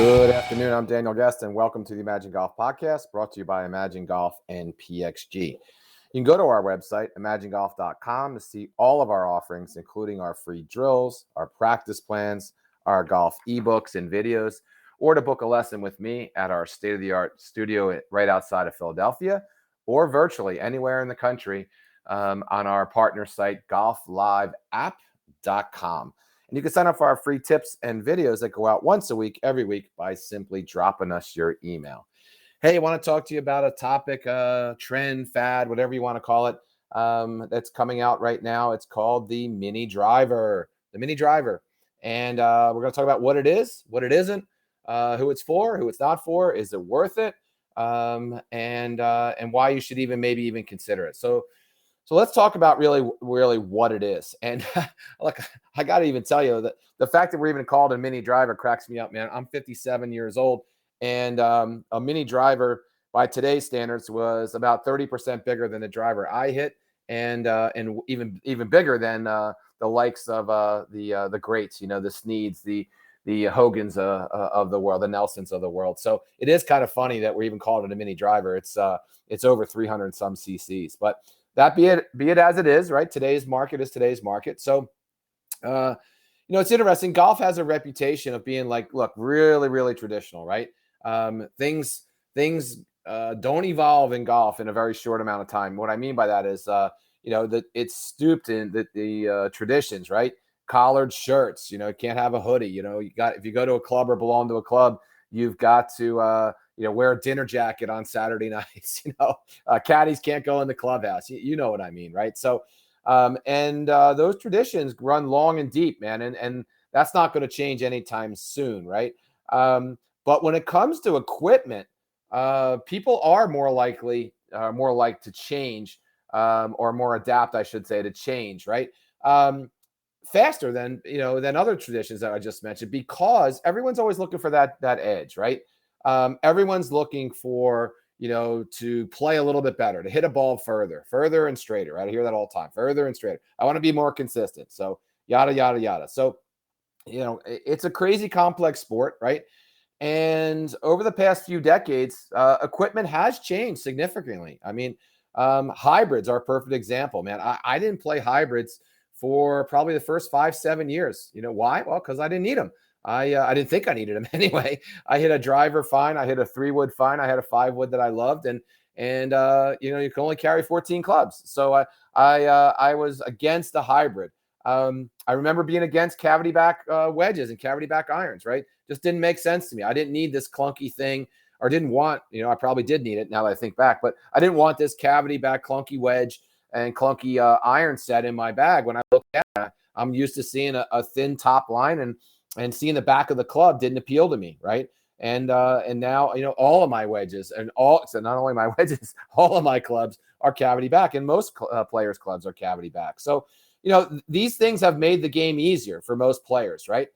Good afternoon. I'm Daniel Guest, and welcome to the Imagine Golf podcast, brought to you by Imagine Golf and PXG. You can go to our website, imagengolf.com, to see all of our offerings, including our free drills, our practice plans, our golf ebooks and videos, or to book a lesson with me at our state-of-the-art studio right outside of Philadelphia, or virtually anywhere in the country on our partner site, golfliveapp.com. And you can sign up for our free tips and videos that go out once a week, every week, by simply dropping us your email. Hey, I want to talk to you about a topic, trend, fad, whatever you want to call it, that's coming out right now. It's called the mini driver. And we're going to talk about what it is, what it isn't, who it's for, who it's not for, is it worth it, and why you should maybe even consider it. So let's talk about really what it is. And look, I got to even tell you that the fact that we're even called a mini driver cracks me up, man. I'm 57 years old, and a mini driver by today's standards was about 30% bigger than the driver I hit, and even bigger than the likes of the greats, the Sneeds, the Hogans of the world, the Nelsons of the world. So it is kind of funny that we're even called it a mini driver. It's over 300 some cc's, but that be it as it is, right? Today's market is today's market. So, it's interesting. Golf has a reputation of being really, really traditional, right? Things don't evolve in golf in a very short amount of time. What I mean by that is, that it's stooped in the traditions, right? Collared shirts, you can't have a hoodie. If you go to a club or belong to a club, you've got to, wear a dinner jacket on Saturday nights. Caddies can't go in the clubhouse. You know what I mean, right? So, those traditions run long and deep, man, and that's not going to change anytime soon, right? But when it comes to equipment, people are more like to change, or more adapt, I should say, to change, right? Faster than other traditions that I just mentioned, because everyone's always looking for that edge, right? Everyone's looking for, to play a little bit better, to hit a ball further and straighter. Right? I hear that all the time, further and straighter. I want to be more consistent. So yada, yada, yada. So, it's a crazy complex sport, right? And over the past few decades, equipment has changed significantly. I mean, hybrids are a perfect example, man. I didn't play hybrids for probably the first 5-7 years. You know why? Well, because I didn't need them. I didn't think I needed them anyway. I hit a driver fine. I hit a 3-wood fine. I had a 5-wood that I loved, and you can only carry 14 clubs. So I was against the hybrid. I remember being against cavity back wedges and cavity back irons. Right, just didn't make sense to me. I didn't need this clunky thing, or didn't want. I probably did need it now that I think back, but I didn't want this cavity back clunky wedge and clunky iron set in my bag. When I look at it, I'm used to seeing a thin top line, and seeing the back of the club didn't appeal to me, right? And now, all of my wedges so not only my wedges, all of my clubs are cavity back, and most players' clubs are cavity back. So, these things have made the game easier for most players, right?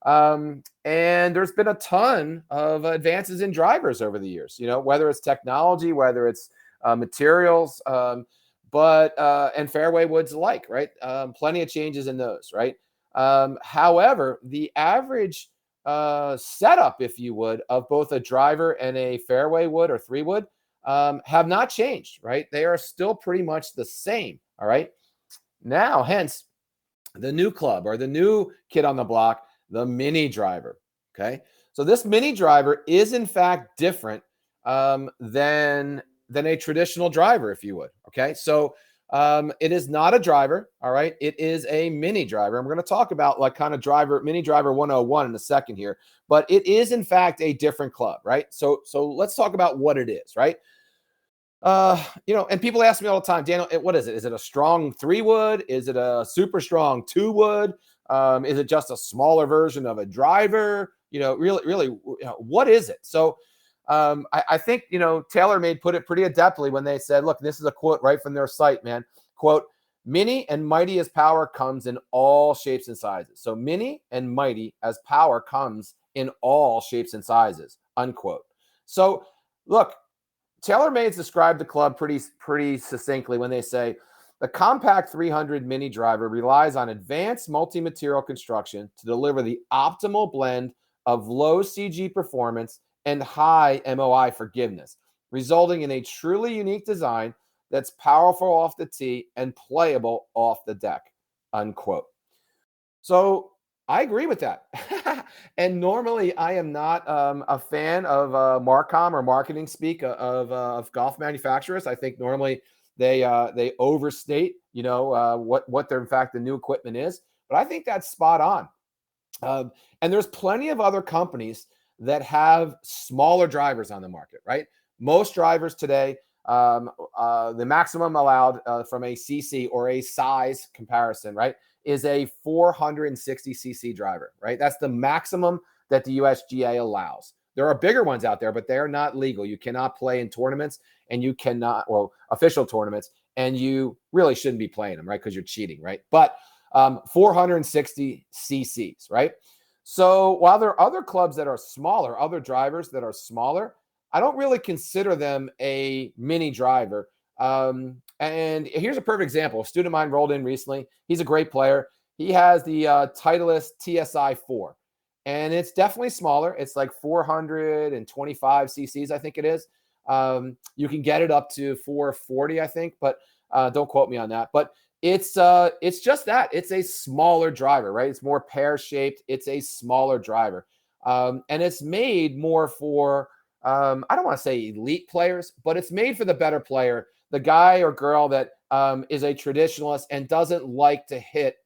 And there's been a ton of advances in drivers over the years, whether it's technology, whether it's materials, and fairway woods alike, right? Plenty of changes in those, right? However, the average setup, if you would, of both a driver and a fairway wood or 3-wood have not changed, right? They are still pretty much the same, all right? Now, hence, the new club or the new kid on the block, the mini driver, okay? So this mini driver is, in fact, different than a traditional driver, if you would, okay? So it is not a driver, all right? It is a mini driver. And we're going to talk about mini driver 101 in a second here, but it is in fact a different club, right? So let's talk about what it is, right? And people ask me all the time, Daniel, what is it? Is it a strong 3-wood? Is it a super strong 2-wood? Is it just a smaller version of a driver? Really, what is it? So I think, TaylorMade put it pretty adeptly when they said, look, this is a quote right from their site, man. Quote, mini and mighty as power comes in all shapes and sizes. So mini and mighty as power comes in all shapes and sizes, unquote. So look, TaylorMade's described the club pretty succinctly when they say the compact 300 mini driver relies on advanced multi-material construction to deliver the optimal blend of low CG performance and high MOI forgiveness, resulting in a truly unique design that's powerful off the tee and playable off the deck, unquote. So I agree with that. And normally I am not a fan of Marcom or marketing speak of golf manufacturers. I think normally they overstate, what their, in fact, the new equipment is. But I think that's spot on. And there's plenty of other companies that have smaller drivers on the market, right? Most drivers today, the maximum allowed from a CC or a size comparison, right, is a 460 cc driver, right? That's the maximum that the USGA allows. There are bigger ones out there, but they are not legal. You cannot play in tournaments, and you cannot, well, official tournaments, and you really shouldn't be playing them, right? Because you're cheating, right? But 460 cc's, right? So while there are other clubs that are smaller, other drivers that are smaller, I don't really consider them a mini driver. And here's a perfect example. A student of mine rolled in recently. He's a great player. He has the Titleist TSI 4, and it's definitely smaller. It's like 425 cc's, I think it is. You can get it up to 440, I think, but don't quote me on that. But it's just that. It's a smaller driver, right? It's more pear-shaped. It's a smaller driver. And it's made more for, I don't want to say elite players, but it's made for the better player, the guy or girl that is a traditionalist and doesn't like to hit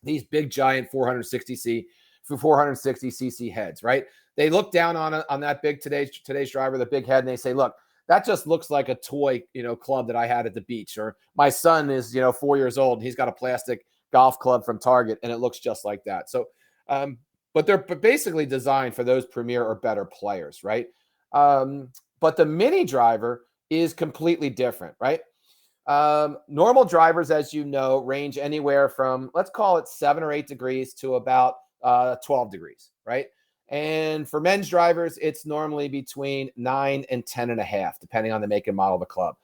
these big, giant 460 cc heads, right? They look down on that big today's driver, the big head, and they say, look, that just looks like a toy, club that I had at the beach. Or my son is, 4 years old, and he's got a plastic golf club from Target, and it looks just like that. So, but they're basically designed for those premier or better players, right? But the mini driver is completely different, right? Normal drivers, as you know, range anywhere from, let's call it 7 or 8 degrees to about 12 degrees, right? And for men's drivers, it's normally between 9 and 10.5, depending on the make and model of the club.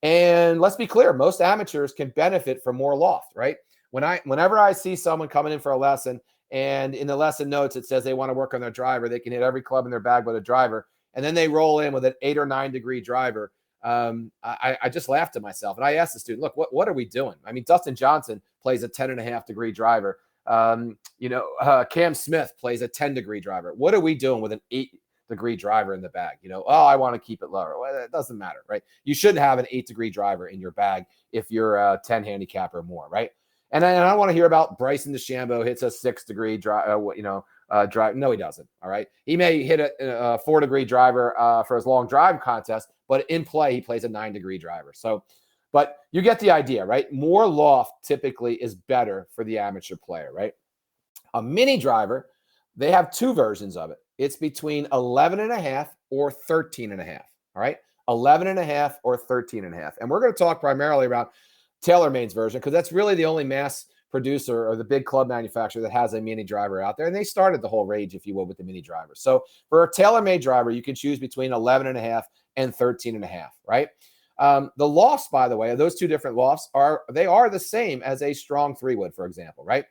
And let's be clear, most amateurs can benefit from more loft, right? Whenever I see someone coming in for a lesson, and in the lesson notes it says they want to work on their driver, they can hit every club in their bag with a driver, and then they roll in with an 8 or 9 degree driver. I just laughed at myself, and I asked the student, look, what are we doing? I mean, Dustin Johnson plays a 10.5 degree driver. Cam Smith plays a 10 degree driver. What are we doing with an 8 degree driver in the bag? I want to keep it lower. Well, it doesn't matter, right? You shouldn't have an 8 degree driver in your bag if you're a 10 handicap or more, right? And I don't want to hear about Bryson DeChambeau hits a 6 degree drive, drive. No, he doesn't. All right. He may hit a 4 degree driver for his long drive contest, but in play, he plays a 9 degree driver. So, but you get the idea, right? More loft typically is better for the amateur player, right? A mini driver, they have 2 versions of it. It's between 11.5 or 13.5. All right. 11.5 or 13.5. And we're going to talk primarily about TaylorMade's version, because that's really the only mass producer or the big club manufacturer that has a mini driver out there. And they started the whole rage, if you will, with the mini driver. So for a TaylorMade driver, you can choose between 11.5 and 13.5, right? The lofts, by the way, those 2 different lofts are the same as a strong 3-wood, for example, right?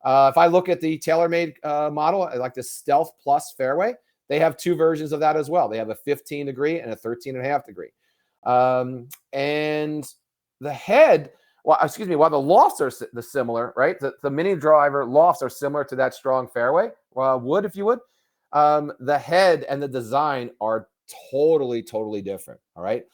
If I look at the TaylorMade model, like the Stealth Plus fairway, they have 2 versions of that as well. They have a 15 degree and a 13.5 degree. And the head, while the lofts are similar, right? The mini driver lofts are similar to that strong fairway wood, if you would. The head and the design are totally, totally different. All right.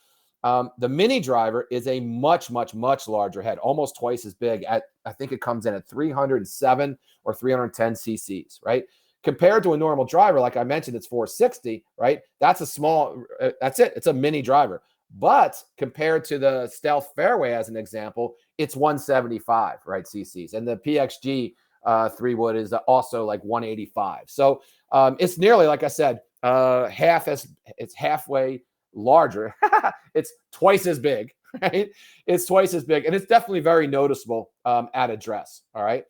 The mini driver is a much, much, much larger head, almost twice as big. I think it comes in at 307 or 310 cc's, right? Compared to a normal driver, like I mentioned, it's 460, right? That's it. It's a mini driver. But compared to the Stealth fairway, as an example, it's 175, right, cc's. And the PXG 3-wood is also like 185. So it's nearly, like I said, it's halfway larger. It's twice as big, right? It's twice as big. And it's definitely very noticeable at address, all right?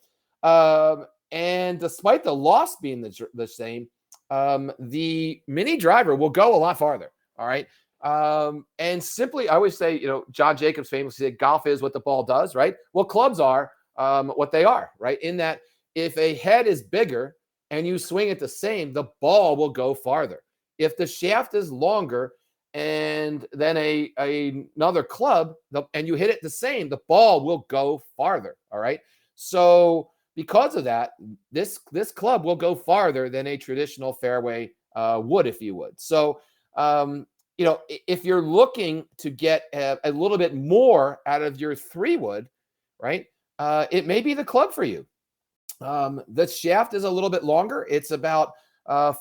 And despite the loss being the same, the mini driver will go a lot farther, all right? And simply, I always say, John Jacobs famously said, golf is what the ball does, right? Well, clubs are what they are, right? In that if a head is bigger and you swing it the same, the ball will go farther. If the shaft is longer and then another club, and you hit it the same, the ball will go farther. All right. So because of that, this club will go farther than a traditional fairway would, if you would. So if you're looking to get a little bit more out of your 3-wood, right, it may be the club for you. The shaft is a little bit longer. It's about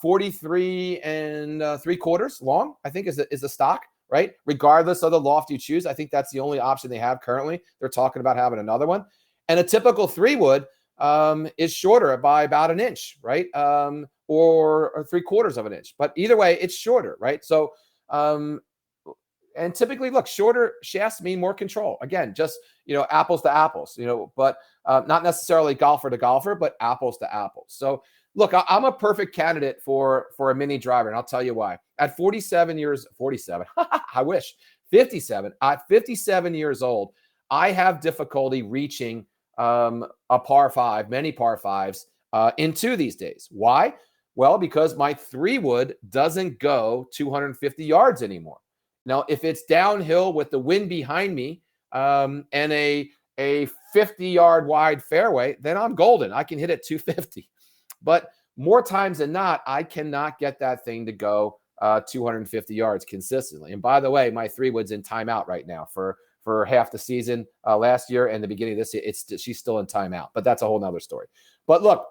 43 and 3/4 long, I think is the stock, right? Regardless of the loft you choose. I think that's the only option they have currently. They're talking about having another one. And a typical 3-wood is shorter by about an inch, right? Or 3/4 of an inch. But either way, it's shorter, right? So, and typically, look, shorter shafts mean more control. Again, just, apples to apples, but not necessarily golfer to golfer, but apples to apples. So, look, I'm a perfect candidate for a mini driver, and I'll tell you why. At 47, I wish, 57. At 57 years old, I have difficulty reaching a par 5, many par 5s into these days. Why? Well, because my 3-wood doesn't go 250 yards anymore. Now, if it's downhill with the wind behind me and a 50-yard wide fairway, then I'm golden. I can hit it 250. But more times than not, I cannot get that thing to go 250 yards consistently. And by the way, my 3-wood's in timeout right now for half the season last year and the beginning of this year. She's still in timeout, but that's a whole nother story. But look,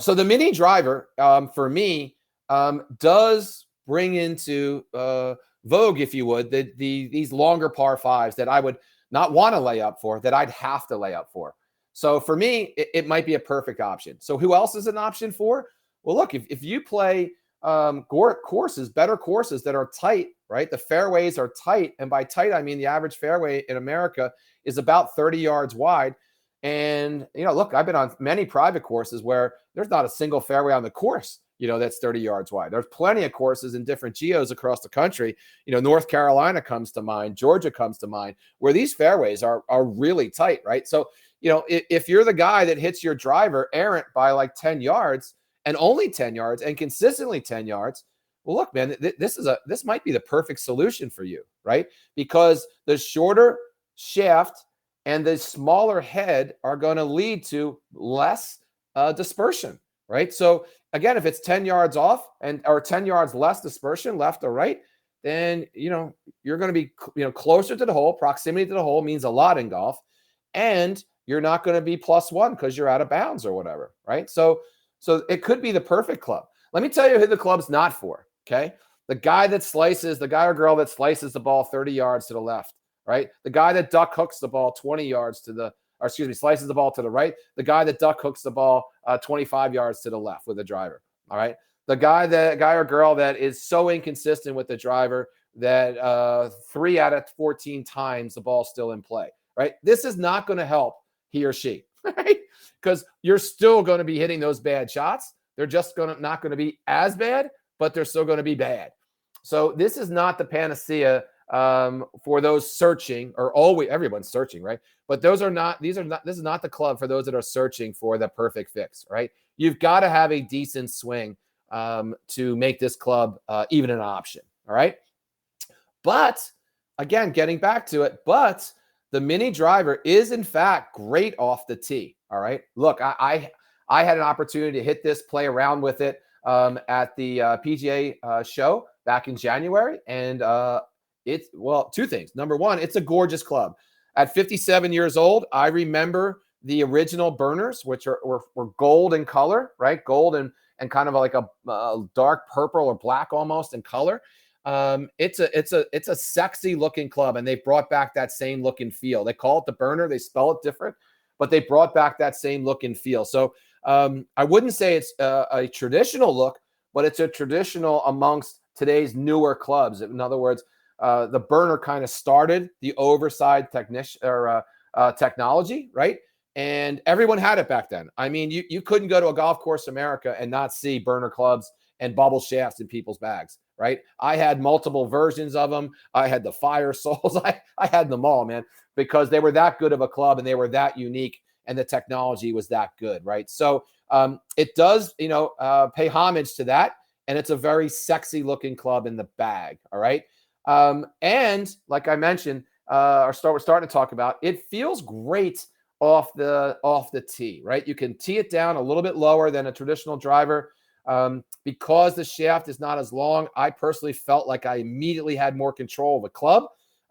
so the mini driver for me does bring into vogue, if you would, these longer par 5s that I would not want to lay up for, that I'd have to lay up for. So for me, it might be a perfect option. So who else is an option for? Well, look, if you play courses, better courses that are tight, right? The fairways are tight. And by tight, I mean the average fairway in America is about 30 yards wide. And, look, I've been on many private courses where there's not a single fairway on the course, that's 30 yards wide. There's plenty of courses in different geos across the country. North Carolina comes to mind, Georgia comes to mind, where these fairways are really tight, right? So, if you're the guy that hits your driver errant by like 10 yards and only 10 yards and consistently 10 yards, well, look, man, this might be the perfect solution for you, right? Because the shorter shaft and the smaller head are going to lead to less dispersion, right? So again, if it's 10 yards off or 10 yards less dispersion left or right, then, you're going to be, closer to the hole. Proximity to the hole means a lot in golf. And you're not going to be +1 because you're out of bounds or whatever, right? So it could be the perfect club. Let me tell you who the club's not for, okay? The guy or girl that slices the ball 30 yards to the left, right? The guy that duck hooks the ball 20 yards slices the ball to the right. The guy that duck hooks the ball 25 yards to the left with the driver, all right? The guy or girl that is so inconsistent with the driver that 3 out of 14 times the ball's still in play, right? This is not going to help he or she, right? Because you're still going to be hitting those bad shots. They're just not going to be as bad, but they're still going to be bad. So this is not the panacea for those searching, or everyone's searching, right? But this is not the club for those that are searching for the perfect fix, right? You've got to have a decent swing to make this club even an option, all right? But again, getting back to it, the mini driver is in fact great off the tee. All right. Look, I had an opportunity to hit this, play around with it at the PGA show back in January. And two things. Number one, it's a gorgeous club. At 57 years old, I remember the original burners, which were gold in color, right? Gold and kind of like a dark purple or black almost in color. It's a sexy looking club, and they brought back that same look and feel. They call it the burner. They spell it different, but they brought back that same look and feel. So I wouldn't say it's a traditional look, but it's a traditional amongst today's newer clubs. In other words, the burner kind of started the oversized technology, right? And everyone had it back then. I mean, you couldn't go to a Golf Course America and not see burner clubs and bubble shafts in people's bags, right? I had multiple versions of them. I had the Fire Souls. I had them all, man, because they were that good of a club and they were that unique and the technology was that good, right? So It does, pay homage to that. And it's a very sexy looking club in the bag. All right. And like I mentioned, we're starting to talk about, it feels great off the tee, right? You can tee it down a little bit lower than a traditional driver. Because the shaft is not as long, I personally felt like I immediately had more control of the club.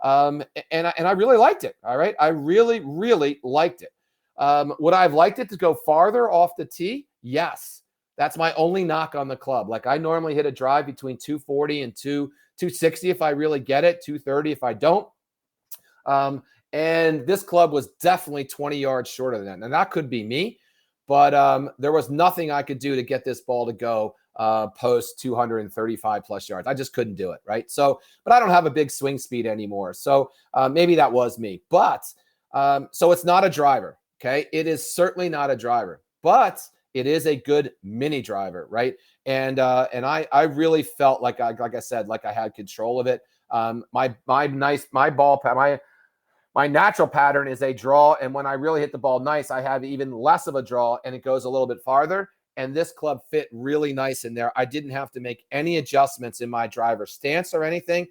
And I really liked it. All right. I really, really liked it. Would I have liked it to go farther off the tee? Yes. That's my only knock on the club. Like, I normally hit a drive between 240 and 260 if I really get it, 230 if I don't. And this club was definitely 20 yards shorter than that. And that could be me, but there was nothing I could do to get this ball to go post 235 plus yards. I just couldn't do it, right? So, but I don't have a big swing speed anymore. So maybe that was me. But so it's not a driver, okay? It is certainly not a driver, but it is a good mini driver, right? And I really felt like I said, like I had control of it. My natural pattern is a draw, and when I really hit the ball nice, I have even less of a draw, and it goes a little bit farther. And this club fit really nice in there. I didn't have to make any adjustments in my driver stance or anything.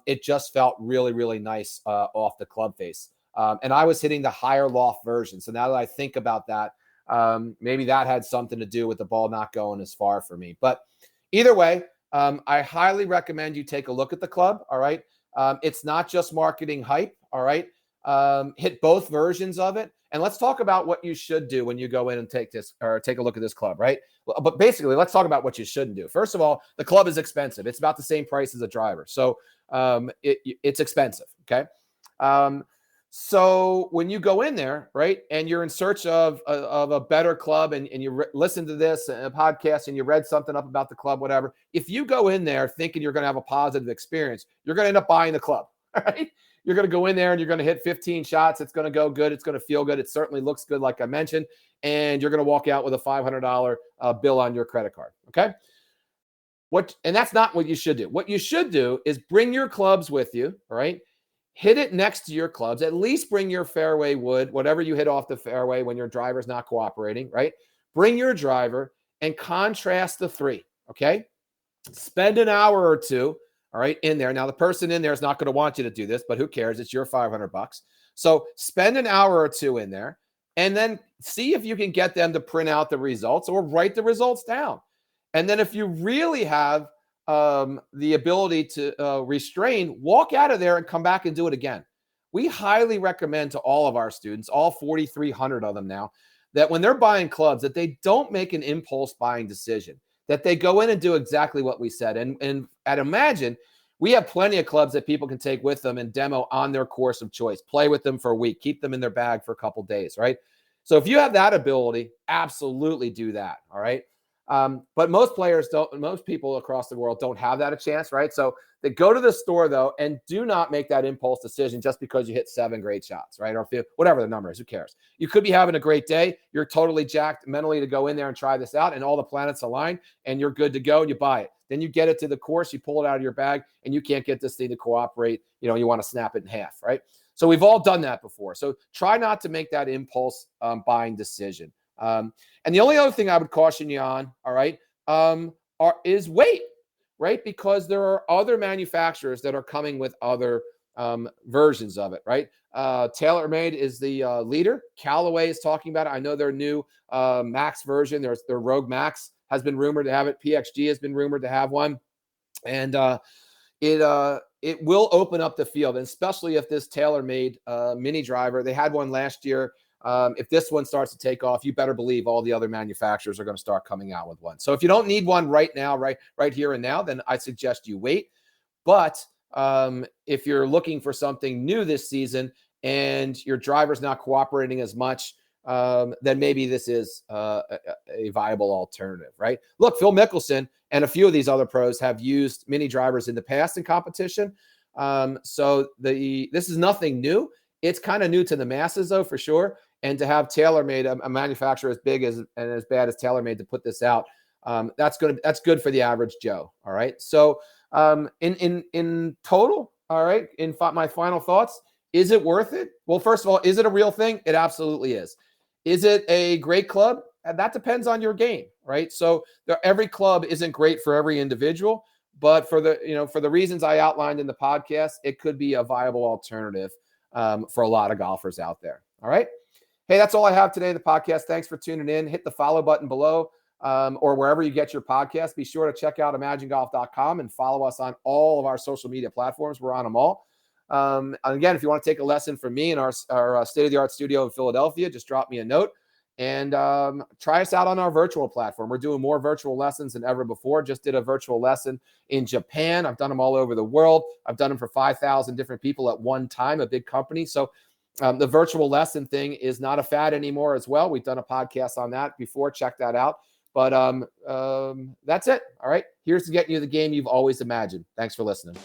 It just felt really, really nice off the club face. And I was hitting the higher loft version. So now that I think about that, maybe that had something to do with the ball not going as far for me. But either way, I highly recommend you take a look at the club. All right. It's not just marketing hype. All right. Hit both versions of it. And let's talk about what you should do when you go in and take a look at this club, right? But basically, let's talk about what you shouldn't do. First of all, the club is expensive. It's about the same price as a driver. So it's expensive. Okay. So when you go in there, right, and you're in search of a better club, and you listen to this podcast and you read something up about the club, whatever, if you go in there thinking you're going to have a positive experience, you're going to end up buying the club, right? You're going to go in there and you're going to hit 15 shots. It's going to go good. It's going to feel good. It certainly looks good, like I mentioned, and you're going to walk out with a $500 bill on your credit card, okay? And that's not what you should do. What you should do is bring your clubs with you, all right? Hit it next to your clubs. At least bring your fairway wood, whatever you hit off the fairway when your driver's not cooperating, right? Bring your driver and contrast the three, okay? Spend an hour or two, all right, in there. Now, the person in there is not going to want you to do this, but who cares? It's your $500. So spend an hour or two in there and then see if you can get them to print out the results or write the results down. And then if you really have the ability to restrain, walk out of there and come back and do it again. We highly recommend to all of our students, all 4,300 of them now, that when they're buying clubs, that they don't make an impulse buying decision, that they go in and do exactly what we said. And at Imagine, we have plenty of clubs that people can take with them and demo on their course of choice, play with them for a week, keep them in their bag for a couple days, right? So if you have that ability, absolutely do that, all right? But most people across the world don't have that a chance, right? So they go to the store, though, and do not make that impulse decision just because you hit 7 great shots, right? Or whatever the number is, who cares? You could be having a great day. You're totally jacked mentally to go in there and try this out, and all the planets align, and you're good to go, and you buy it. Then you get it to the course, you pull it out of your bag, and you can't get this thing to cooperate. You want to snap it in half, right? So we've all done that before. So try not to make that impulse buying decision. And the only other thing I would caution you on, all right, is weight, right? Because there are other manufacturers that are coming with other versions of it, right? TaylorMade is the leader. Callaway is talking about it. I know their new Max version, their Rogue Max has been rumored to have it. PXG has been rumored to have one. And it will open up the field, and especially if this TaylorMade mini driver, they had one last year. If this one starts to take off, you better believe all the other manufacturers are going to start coming out with one. So if you don't need one right now, right here and now, then I suggest you wait. But if you're looking for something new this season and your driver's not cooperating as much, then maybe this is a viable alternative, right? Look, Phil Mickelson and a few of these other pros have used mini drivers in the past in competition. So this is nothing new. It's kind of new to the masses, though, for sure. And to have TaylorMade, a manufacturer as big and as bad as TaylorMade, to put this out, that's good for the average Joe. All right. So in total, all right, my final thoughts, is it worth it? Well, first of all, is it a real thing? It absolutely is. Is it a great club? And that depends on your game, right? So every club isn't great for every individual, but for the reasons I outlined in the podcast, it could be a viable alternative for a lot of golfers out there. All right. Hey, that's all I have today in the podcast. Thanks for tuning in. Hit the follow button below or wherever you get your podcast. Be sure to check out IMAGENGolf.com and follow us on all of our social media platforms. We're on them all. And again, if you want to take a lesson from me in our state-of-the-art studio in Philadelphia, just drop me a note and try us out on our virtual platform. We're doing more virtual lessons than ever before. Just did a virtual lesson in Japan. I've done them all over the world. I've done them for 5,000 different people at one time, a big company. So the virtual lesson thing is not a fad anymore as well. We've done a podcast on that before. Check that out. But that's it. All right. Here's to getting you the game you've always imagined. Thanks for listening.